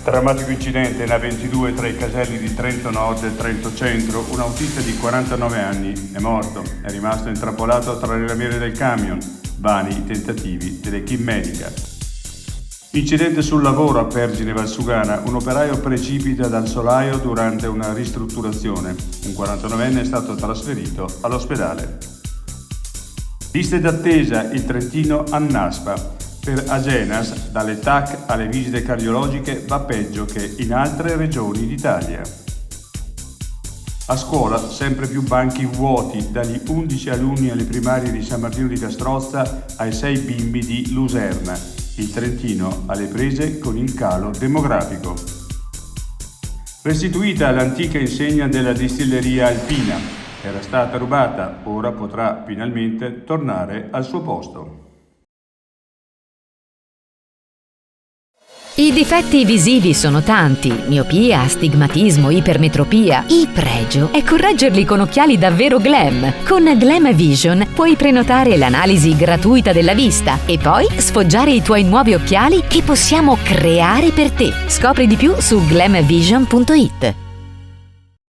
Drammatico incidente in A22 tra i caselli di Trento Nord e Trento Centro. Un autista di 49 anni è morto, è rimasto intrappolato tra le lamiere del camion. Vani i tentativi dell'equipe medica. Incidente sul lavoro a Pergine Valsugana. Un operaio precipita dal solaio durante una ristrutturazione. Un 49enne è stato trasferito all'ospedale. Liste d'attesa, il Trentino annaspa. Per Agenas, dalle TAC alle visite cardiologiche va peggio che in altre regioni d'Italia. A scuola sempre più banchi vuoti, dagli 11 alunni alle primarie di San Martino di Castrozza ai 6 bimbi di Luserna. Il Trentino alle prese con il calo demografico. Restituita l'antica insegna della distilleria alpina. Era stata rubata, ora potrà finalmente tornare al suo posto. I difetti visivi sono tanti: miopia, astigmatismo, ipermetropia. Il pregio è correggerli con occhiali davvero glam. Con Glam Vision puoi prenotare l'analisi gratuita della vista e poi sfoggiare i tuoi nuovi occhiali che possiamo creare per te. Scopri di più su glamvision.it.